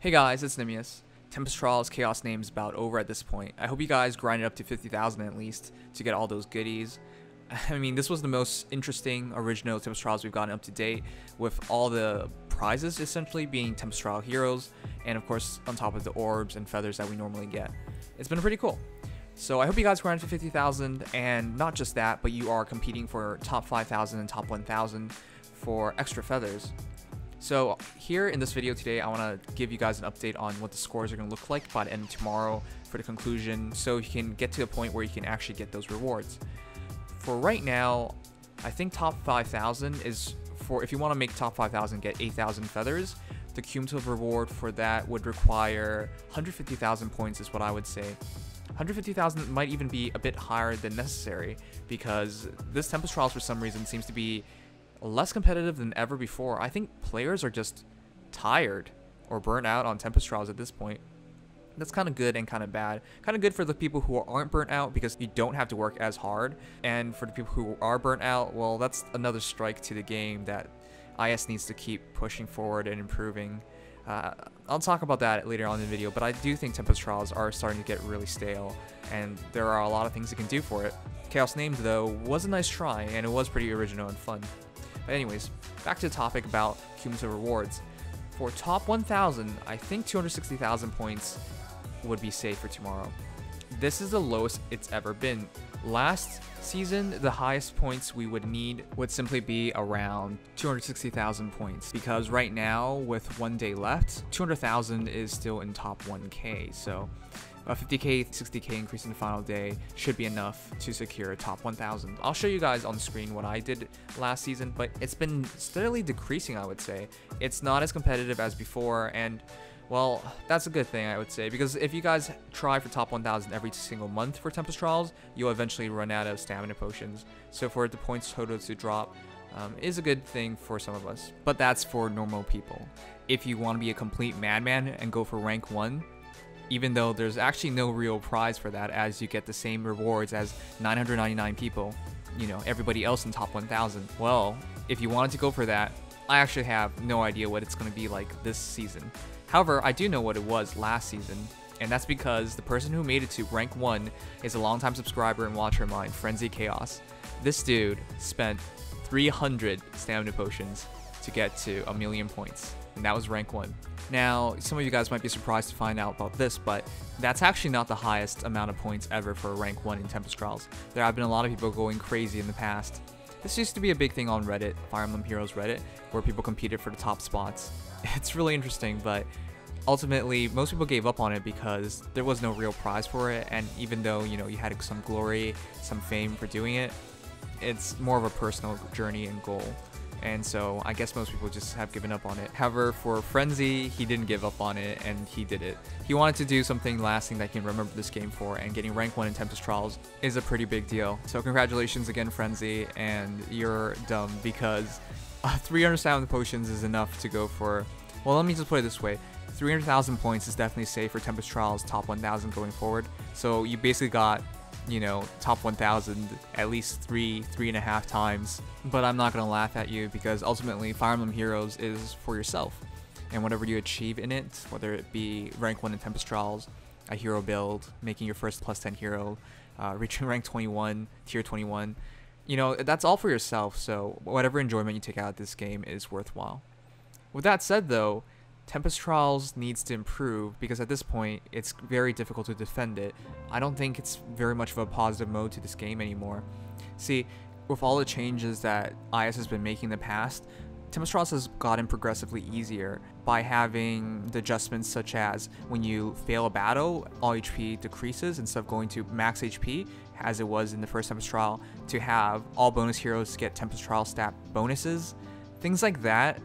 Hey guys, it's Nimius. Tempest Trials Chaos Named is about over at this point. I hope you guys grinded up to 50,000 at least to get all those goodies. I mean, this was the most interesting original Tempest Trials we've gotten up to date, with all the prizes essentially being Tempest Trial Heroes, and of course on top of the orbs and feathers that we normally get. It's been pretty cool. So I hope you guys grinded to 50,000, and not just that, but you are competing for top 5,000 and top 1,000 for extra feathers. So here in this video today, I want to give you guys an update on what the scores are going to look like by the end of tomorrow for the conclusion, so you can get to a point where you can actually get those rewards. For right now, I think top 5,000 is for, if you want to make top 5,000 get 8,000 feathers, the cumulative reward for that would require 150,000 points is what I would say. 150,000 might even be a bit higher than necessary, because this Tempest Trials for some reason seems to be less competitive than ever before. I think players are just tired or burnt out on Tempest Trials at this point. That's kind of good and kind of bad. Kind of good for the people who aren't burnt out because you don't have to work as hard, and for the people who are burnt out, well, that's another strike to the game that IS needs to keep pushing forward and improving. I'll talk about that later on in the video, but I do think Tempest Trials are starting to get really stale, and there are a lot of things you can do for it. Chaos Named, though, was a nice try, and it was pretty original and fun. But anyways, back to the topic about cumulative rewards. For top 1,000, I think 260,000 points would be safe for tomorrow. This is the lowest it's ever been. Last season, the highest points we would need would simply be around 260,000 points, because right now, with 1 day left, 200,000 is still in top 1k, so a 50k, 60k increase in the final day should be enough to secure top 1,000. I'll show you guys on the screen what I did last season, but it's been steadily decreasing, I would say. It's not as competitive as before, and well, that's a good thing, I would say, because if you guys try for top 1,000 every single month for Tempest Trials, you'll eventually run out of stamina potions. So for the points total to drop is a good thing for some of us, but that's for normal people. If you want to be a complete madman and go for rank 1, even though there's actually no real prize for that, as you get the same rewards as 999 people, you know, everybody else in top 1,000. Well, if you wanted to go for that, I actually have no idea what it's going to be like this season. However, I do know what it was last season, and that's because the person who made it to rank 1 is a longtime subscriber and watcher of mine, Frenzy Chaos. This dude spent 300 stamina potions to get to 1,000,000 points, and that was rank 1. Now, some of you guys might be surprised to find out about this, but that's actually not the highest amount of points ever for rank 1 in Tempest Trials. There have been a lot of people going crazy in the past. This used to be a big thing on Reddit, Fire Emblem Heroes Reddit, where people competed for the top spots. It's really interesting, but ultimately most people gave up on it because there was no real prize for it, and even though, you know, you had some glory, some fame for doing it, it's more of a personal journey and goal. And so I guess most people just have given up on it. However, for Frenzy, he didn't give up on it, and he did it. He wanted to do something lasting that he can remember this game for, and getting rank 1 in Tempest Trials is a pretty big deal. So congratulations again, Frenzy, and you're dumb because 300,000 potions is enough to go for, well, let me just put it this way. 300,000 points is definitely safe for Tempest Trials top 1,000 going forward. So you basically got, you know, top 1,000 at least 3.5 times. But I'm not going to laugh at you, because ultimately Fire Emblem Heroes is for yourself, and whatever you achieve in it, whether it be rank 1 in Tempest Trials, a hero build, making your first +10 hero, reaching rank 21, tier 21, you know, that's all for yourself. So whatever enjoyment you take out of this game is worthwhile. With that said, though, Tempest Trials needs to improve, because at this point it's very difficult to defend it. I don't think it's very much of a positive mode to this game anymore. See, with all the changes that IS has been making in the past, Tempest Trials has gotten progressively easier by having the adjustments such as when you fail a battle, all HP decreases instead of going to max HP as it was in the first Tempest Trial, to have all bonus heroes get Tempest Trial stat bonuses. Things like that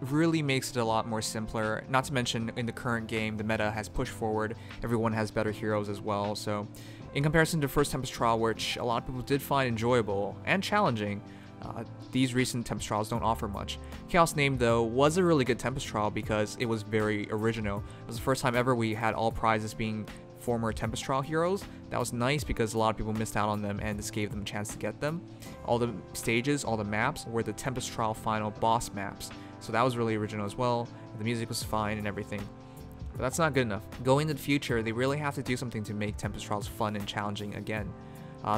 really makes it a lot more simpler. Not to mention, in the current game, the meta has pushed forward. Everyone has better heroes as well. So in comparison to the first Tempest Trial, which a lot of people did find enjoyable and challenging, these recent Tempest Trials don't offer much. Chaos Named, though, was a really good Tempest Trial because it was very original. It was the first time ever we had all prizes being former Tempest Trial heroes. That was nice because a lot of people missed out on them, and this gave them a chance to get them. All the stages, all the maps were the Tempest Trial final boss maps. So that was really original as well. The music was fine and everything. But that's not good enough. Going into the future, they really have to do something to make Tempest Trials fun and challenging again.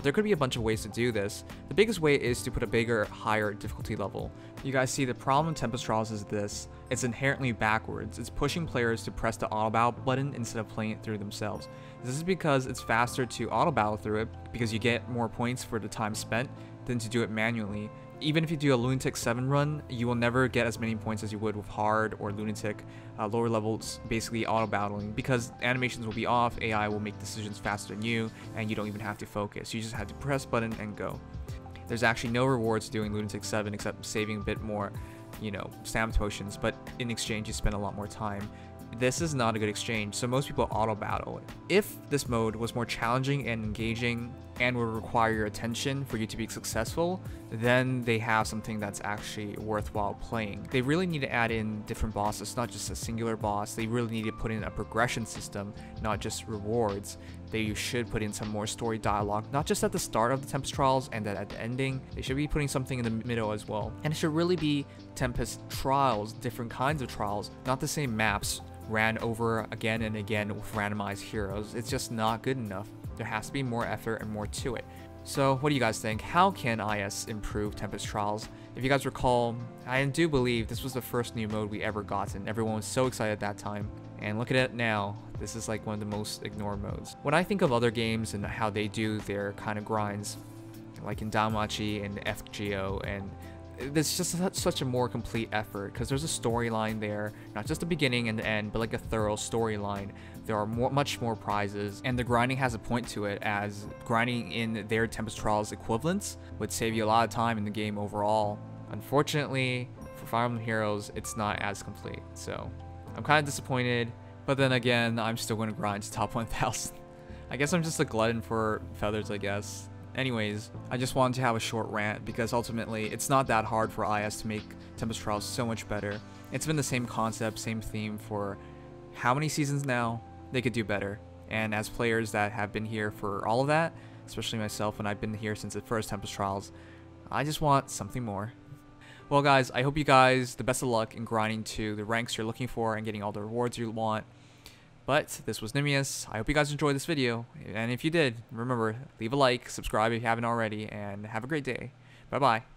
There could be a bunch of ways to do this. The biggest way is to put a bigger, higher difficulty level. You guys see, the problem with Tempest Trials is this: it's inherently backwards. It's pushing players to press the auto battle button instead of playing it through themselves. This is because it's faster to auto battle through it, because you get more points for the time spent than to do it manually. Even if you do a Lunatic 7 run, you will never get as many points as you would with Hard or Lunatic, lower levels basically auto-battling, because animations will be off, AI will make decisions faster than you, and you don't even have to focus. You just have to press button and go. There's actually no rewards doing Lunatic 7 except saving a bit more, stamina potions, but in exchange you spend a lot more time. This is not a good exchange, so most people auto-battle it. If this mode was more challenging and engaging and would require your attention for you to be successful, then they have something that's actually worthwhile playing. They really need to add in different bosses, not just a singular boss. They really need to put in a progression system, not just rewards. They should put in some more story dialogue, not just at the start of the Tempest Trials and then at the ending. They should be putting something in the middle as well. And it should really be Tempest Trials, different kinds of trials, not the same maps ran over again and again with randomized heroes. It's just not good enough. There has to be more effort and more to it. So what do you guys think? How can IS improve Tempest Trials? If you guys recall, I do believe this was the first new mode we ever gotten. Everyone was so excited at that time. And look at it now. This is like one of the most ignored modes. When I think of other games and how they do their kind of grinds, like in Danmachi and FGO, and there's just such a more complete effort because there's a storyline there, not just the beginning and the end, but like a thorough storyline. There are much more prizes, and the grinding has a point to it, as grinding in their Tempest Trials equivalents would save you a lot of time in the game overall. Unfortunately, for Fire Emblem Heroes, it's not as complete, so I'm kind of disappointed, but then again, I'm still going to grind to top 1000. I guess I'm just a glutton for feathers, I guess. Anyways, I just wanted to have a short rant because ultimately it's not that hard for IS to make Tempest Trials so much better. It's been the same concept, same theme for how many seasons now? They could do better. And as players that have been here for all of that, especially myself, and I've been here since the first Tempest Trials, I just want something more. Well guys, I hope you guys the best of luck in grinding to the ranks you're looking for and getting all the rewards you want. But this was Nimius. I hope you guys enjoyed this video, and if you did, remember, leave a like, subscribe if you haven't already, and have a great day. Bye bye.